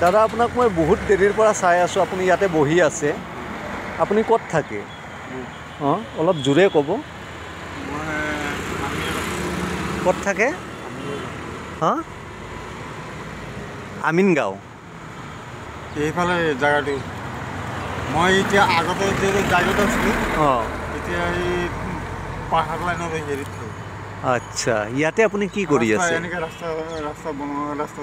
দাদা আপোনাক মই বহুত দেৰিৰ পৰা চাই আছোঁ, আপুনি ইয়াতে বহি আছে। আপুনি ক'ত থাকে? অঁ অলপ জোৰে ক'ব। ক'ত থাকে? হাঁ, আমিনগাঁও। এইফালে জেগাটো মই এতিয়া আগতে যে জেগাত আছিলোঁ, অঁ এতিয়া এই পাহাৰ লাইনত হেৰিত থাকোঁ। আচ্ছা, ইয়াতে আপুনি কি কৰি আছে? এনেকৈ ৰাস্তা বনোৱা ৰাস্তা।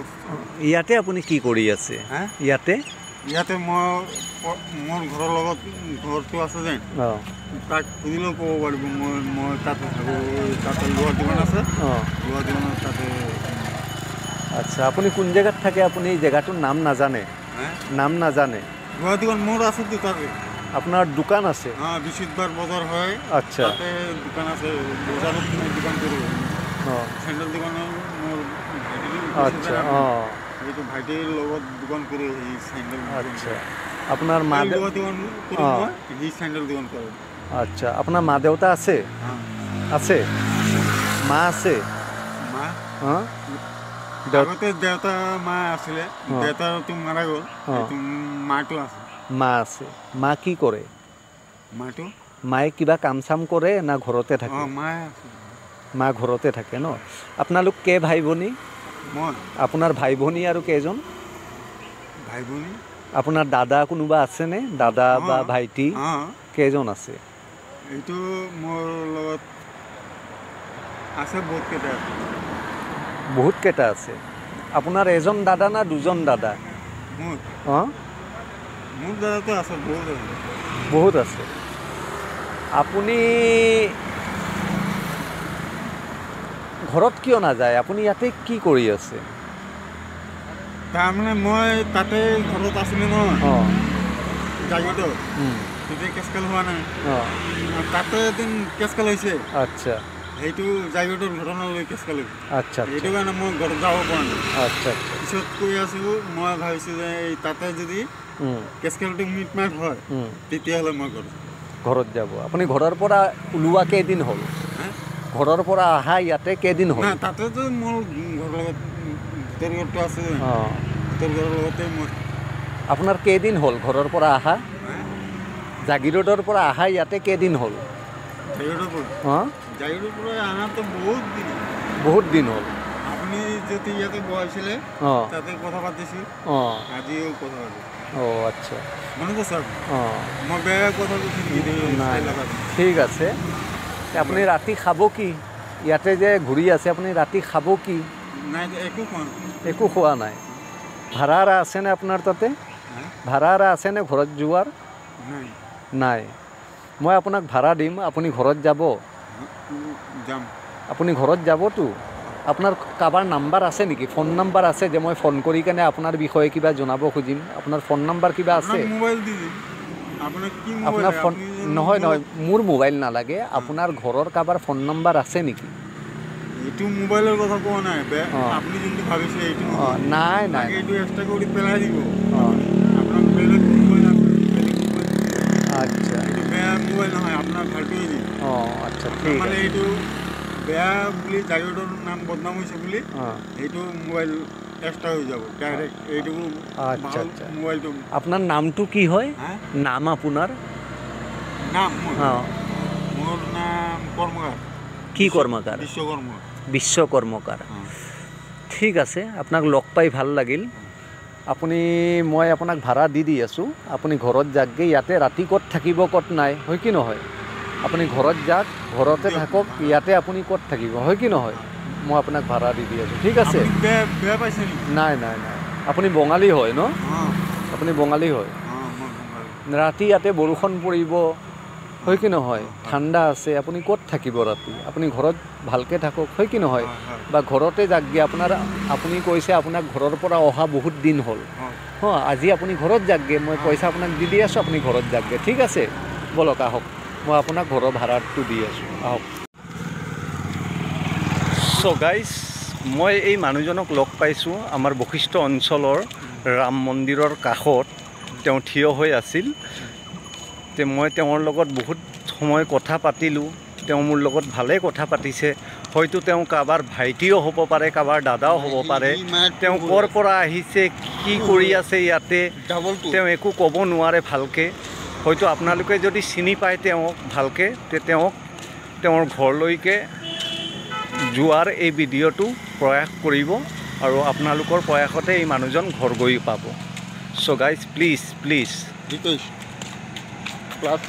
ইয়াতে আপুনি কি কৰি আছে? হে ইয়াতে ইয়াতে মই মোৰ ঘৰৰ লগত ঘৰটো আছে যে, অঁ তাক সুধিলেও ক'ব পাৰিব। মই তাতে থাকোঁ, তাতে লোহাৰ দোকান আছে, অঁ লোহাৰ দোকানত তাতে। আচ্ছা, আপুনি কোন জেগাত থাকে? আপুনি জেগাটোৰ নাম নাজানে? নাম নাজানে? লোহাৰ দোকান মোৰ আছে তাতে। আপোনাৰ দোকান আছে? বিচিতবাৰ বজাৰ হয়। আচ্ছা, তাতে দোকান আছে, বজাৰত মই দোকান কৰোঁ। অঁ চেণ্ডেল দোকানৰ মোৰ আচ্ছা, অঁ এইটো ভাইটিৰ লগত দোকান কৰোঁ, সি চেণ্ডেল। আচ্ছা, আপোনাৰ মা লোহাৰ দোকান কৰোঁ অঁ মই, সি চেণ্ডেল দোকান কৰোঁ। আচ্ছা, আপোনাৰ মা দেউতা আছে? আছে, মা আছে? মা অঁ আগতে দেউতা মা আছিলে, দেউতাটো মাৰা গ'ল, এইটো মাটো আছে। মা আছে। মা কি কৰে? মাটো মায়ে কিবা কাম চাম কৰে না ঘৰতে থাকে? মায়ে আছে। মা ঘৰতে থাকে ন? আপোনালোক কেই ভাই ভনী? মই আপোনাৰ ভাই ভনী আৰু কেইজন? ভাই ভনী আপোনাৰ দাদা কোনোবা আছেনে? দাদা বা ভাইটি কেইজন আছে? এইটো মোৰ লগত আছে, বহুত কেইটা আছে। বহুত কেইটা আছে? আপোনাৰ এজন দাদা না দুজন দাদা? মোৰ অঁ মোৰ দাদাটো আছে, বহুত আছে। বহুত আছে। আপুনি ঘৰত কিয় নাযায়? আপুনি ইয়াতে কি কৰি আছে? তাৰমানে মই তাতে ঘৰত আছিলোঁ নহয়, অঁ জাগিটো তেতিয়া কেচকাল হোৱা নাই। অঁ তাতে এদিন কেচকাল হৈছে। আচ্ছা সেইটো জাগিটোৰ ঘটনা লৈ কেচকাল হৈছে। আচ্ছা সেইটো কাৰণে মই ঘৰত যাব পৰা নাই। আচ্ছা আচ্ছা পিছত কৈ আছোঁ, মই ভাবিছোঁ যে এই তাতে যদি কেচকালটো মিটমাট হয়, তেতিয়াহ'লে মই ঘৰত যাব। আপুনি ঘৰৰ পৰা ওলোৱা কেইদিন হ'ল? ঘৰৰ পৰা অহা ইয়াতে কেইদিন হ'ল? নাই, তাতেতো মোৰ ঘৰৰ লগত ভিতৰ ঘৰটো আছে, অঁ ভিতৰ ঘৰৰ লগতে মই। আপোনাৰ কেইদিন হ'ল ঘৰৰ পৰা অহা? জাগিৰোডৰ পৰা অহা ইয়াতে কেইদিন হ'ল? অঁ জাগিৰোডৰ পৰা অহাটো বহুত দিন। বহুত দিন হ'ল। আপুনি যদি ইয়াতে বহাইছিলে, অঁ তাতে কথা পাতিছোঁ, অঁ আজিও কথা পাতিছোঁ। অঁ আচ্ছা, মনত আছে? অঁ মই বেয়া কথা কৈছোঁ নেকি? নাই, ঠিক আছে। আপুনি ৰাতি খাব কি? ইয়াতে যে ঘূৰি আছে, আপুনি ৰাতি খাব কি? নাই, একো খোৱা নাই। একো খোৱা নাই। ভাড়া আছেনে আপোনাৰ তাতে? ভাড়া আছেনে ঘৰত যোৱাৰ? নাই। মই আপোনাক ভাড়া দিম, আপুনি ঘৰত যাব? যাম। আপুনি ঘৰত যাবতো? আপোনাৰ কাৰোবাৰ নাম্বাৰ আছে নেকি? ফোন নাম্বাৰ আছে যে মই ফোন কৰি কেনে আপোনাৰ বিষয়ে কিবা জনাব খুজিম? আপোনাৰ ফোন নাম্বাৰ কিবা আছে? মোবাইল দি দিম। আপোনাৰ ফোন নহয়, মোৰ মোবাইল নালাগে। আপোনাৰ ঘৰৰ কাৰোবাৰ ফোন নাম্বাৰ আছে নেকি? এইটো মোবাইলৰ কথা কোৱা নাই, আপুনি যোনটো ভাবিছে এইটো নহয়। নাই নাই, এইটো এক্সট্ৰা কৰি পেলাই দিব। অঁ আপোনাৰ বেলেগ মোবাইল আছে? আচ্ছা, এইটো বেয়া মোবাইল নহয়, আপোনাৰ ভালটোৱে দিম। অঁ আচ্ছা, ঠিক মানে আছে। এইটো বেয়া বুলি জাগিৰোডৰ নাম বদনাম হৈছে বুলি এইটো মোবাইল এক্সট্ৰা হৈ যাব ডাইৰেক্ট। এইটো আচ্ছা আচ্ছা, মোবাইলটো। আপোনাৰ নামটো কি হয়? নাম আপোনাৰ নাম অঁ মোৰ নাম কৰ্মকাৰ। কি কৰ্মকাৰ? বিশ্বকৰ্মা। বিশ্বকৰ্মকাৰ। ঠিক আছে, আপোনাক লগ পাই ভাল লাগিল। মই আপোনাক ভাড়া দি আছোঁ। আপুনি ঘৰত যাকগৈ। ইয়াতে ৰাতি ক'ত থাকিব, ক'ত নাই, হয় কি নহয়? আপুনি ঘৰত যাওক, ঘৰতে থাকক। ইয়াতে আপুনি ক'ত থাকিব, হয় কি নহয়? মই আপোনাক ভাড়া দি আছোঁ, ঠিক আছে? বেয়া পাইছে নেকি? নাই নাই নাই, আপুনি বঙালী হয় ন? আপুনি বঙালী হয়। ৰাতি ইয়াতে বৰষুণ পৰিব, হয় কি নহয়? ঠাণ্ডা আছে, আপুনি ক'ত থাকিব ৰাতি? আপুনি ঘৰত ভালকৈ থাকক, হয় কি নহয়? বা ঘৰতে যাকগৈ। আপুনি কৈছে আপোনাক ঘৰৰ পৰা অহা বহুত দিন হ'ল। আজি আপুনি ঘৰত যাকগৈ। মই পইচা আপোনাক দি আছোঁ, আপুনি ঘৰত যাকগৈ, ঠিক আছে? ব'লক আহক, মই আপোনাক ঘৰৰ ভাড়াটো দি আছোঁ, আহক। চ' গাইজ, মই এই মানুহজনক লগ পাইছোঁ আমাৰ বশিষ্ঠ অঞ্চলৰ ৰাম মন্দিৰৰ কাষত। তেওঁ থিয় হৈ আছিল। মই তেওঁৰ লগত বহুত সময় কথা পাতিলোঁ। তেওঁ মোৰ লগত ভালেই কথা পাতিছে। হয়তো তেওঁ কাৰোবাৰ ভাইটিও হ'ব পাৰে, কাৰোবাৰ দাদাও হ'ব পাৰে। তেওঁ ক'ৰ পৰা আহিছে, কি কৰি আছে ইয়াতে ডাবল টু তেওঁ একো ক'ব নোৱাৰে ভালকৈ হয়তো আপোনালোকে যদি চিনি পায় তেওঁক ভালকৈ তেওঁক তেওঁৰ ঘৰলৈকে যোৱাৰ এই ভিডিঅ'টো প্ৰয়াস কৰিব আৰু আপোনালোকৰ প্ৰয়াসতে এই মানুহজন ঘৰ গৈ পাব চ' গাইজ প্লিজ ৰিতেশ প্লাছ